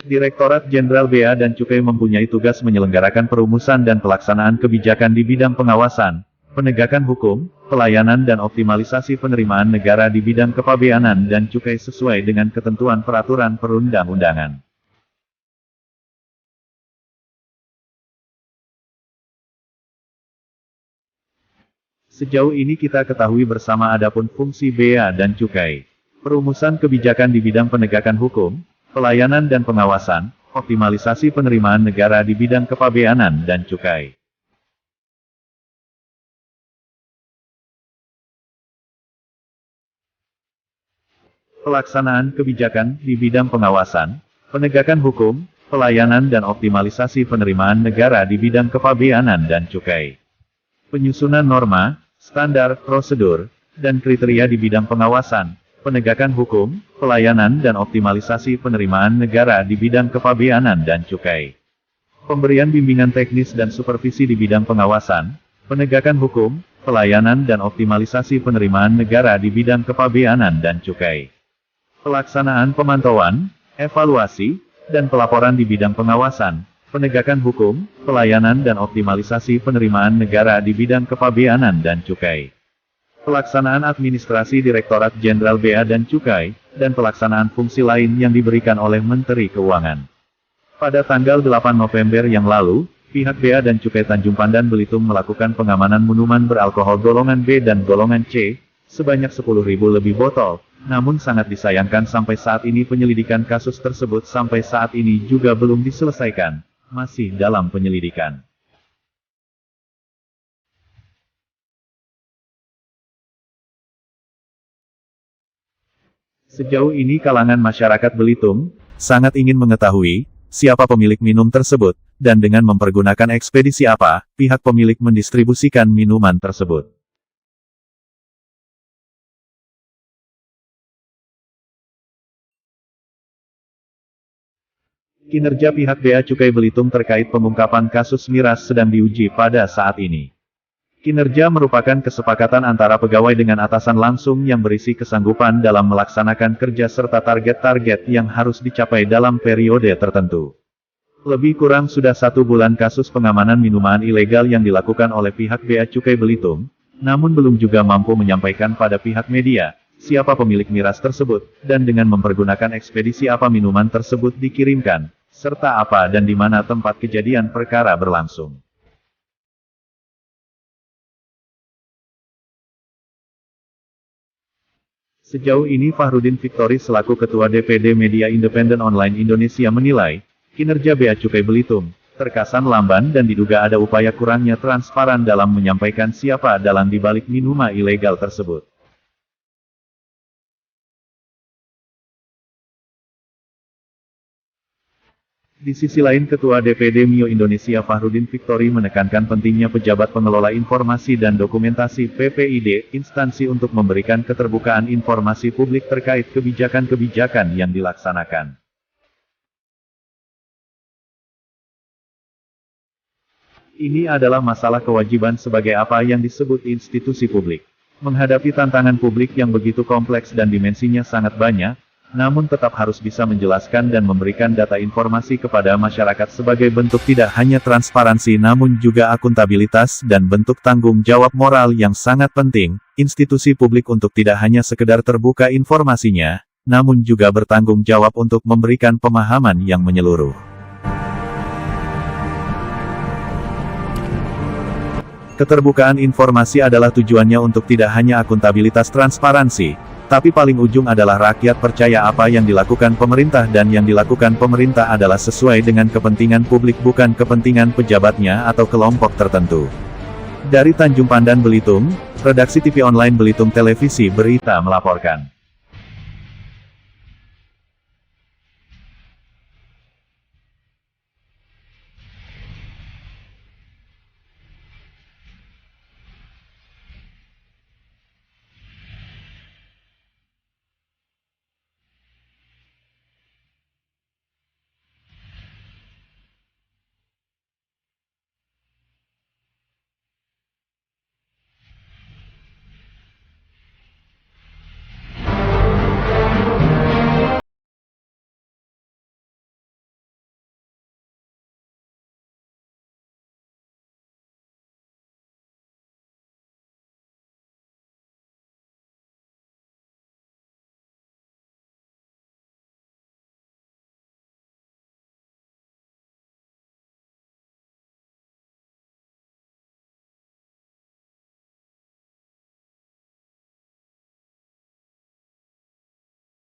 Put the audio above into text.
Direktorat Jenderal Bea dan Cukai mempunyai tugas menyelenggarakan perumusan dan pelaksanaan kebijakan di bidang pengawasan, penegakan hukum, pelayanan dan optimalisasi penerimaan negara di bidang kepabeanan dan cukai sesuai dengan ketentuan peraturan perundang-undangan. Sejauh ini kita ketahui bersama adapun fungsi bea dan cukai. Perumusan kebijakan di bidang penegakan hukum, pelayanan dan pengawasan, optimalisasi penerimaan negara di bidang kepabeanan dan cukai. Pelaksanaan kebijakan di bidang pengawasan, penegakan hukum, pelayanan dan optimalisasi penerimaan negara di bidang kepabeanan dan cukai. Penyusunan norma, standar, prosedur, dan kriteria di bidang pengawasan, penegakan hukum, pelayanan dan optimalisasi penerimaan negara di bidang kepabeanan dan cukai. Pemberian bimbingan teknis dan supervisi di bidang pengawasan, penegakan hukum, pelayanan dan optimalisasi penerimaan negara di bidang kepabeanan dan cukai. Pelaksanaan pemantauan, evaluasi, dan pelaporan di bidang pengawasan, penegakan hukum, pelayanan dan optimalisasi penerimaan negara di bidang kepabeanan dan cukai. Pelaksanaan administrasi Direktorat Jenderal Bea dan Cukai, dan pelaksanaan fungsi lain yang diberikan oleh Menteri Keuangan. Pada tanggal 8 November yang lalu, pihak Bea dan Cukai Tanjung Pandan Belitung melakukan pengamanan minuman beralkohol golongan B dan golongan C, sebanyak 10.000 lebih botol, namun sangat disayangkan sampai saat ini penyelidikan kasus tersebut sampai saat ini juga belum diselesaikan, masih dalam penyelidikan. Sejauh ini kalangan masyarakat Belitung sangat ingin mengetahui siapa pemilik minum tersebut, dan dengan mempergunakan ekspedisi apa pihak pemilik mendistribusikan minuman tersebut. Kinerja pihak Bea Cukai Belitung terkait pengungkapan kasus miras sedang diuji pada saat ini. Kinerja merupakan kesepakatan antara pegawai dengan atasan langsung yang berisi kesanggupan dalam melaksanakan kerja serta target-target yang harus dicapai dalam periode tertentu. Lebih kurang sudah 1 bulan kasus pengamanan minuman ilegal yang dilakukan oleh pihak Bea Cukai Belitung, namun belum juga mampu menyampaikan pada pihak media, siapa pemilik miras tersebut, dan dengan mempergunakan ekspedisi apa minuman tersebut dikirimkan, serta apa dan di mana tempat kejadian perkara berlangsung. Sejauh ini Fahrudin Victory selaku Ketua DPD Media Independen Online Indonesia menilai, kinerja Bea Cukai Belitung terkesan lamban dan diduga ada upaya kurangnya transparan dalam menyampaikan siapa dalang dibalik minuman ilegal tersebut. Di sisi lain Ketua DPD MIO Indonesia Fahrudin Victory menekankan pentingnya pejabat pengelola informasi dan dokumentasi PPID, instansi untuk memberikan keterbukaan informasi publik terkait kebijakan-kebijakan yang dilaksanakan. Ini adalah masalah kewajiban sebagai apa yang disebut institusi publik. Menghadapi tantangan publik yang begitu kompleks dan dimensinya sangat banyak, namun tetap harus bisa menjelaskan dan memberikan data informasi kepada masyarakat sebagai bentuk tidak hanya transparansi namun juga akuntabilitas dan bentuk tanggung jawab moral yang sangat penting, institusi publik untuk tidak hanya sekedar terbuka informasinya, namun juga bertanggung jawab untuk memberikan pemahaman yang menyeluruh. Keterbukaan informasi adalah tujuannya untuk tidak hanya akuntabilitas transparansi, tapi paling ujung adalah rakyat percaya apa yang dilakukan pemerintah dan yang dilakukan pemerintah adalah sesuai dengan kepentingan publik bukan kepentingan pejabatnya atau kelompok tertentu. Dari Tanjung Pandan Belitung, Redaksi TV Online Belitung Televisi Berita melaporkan.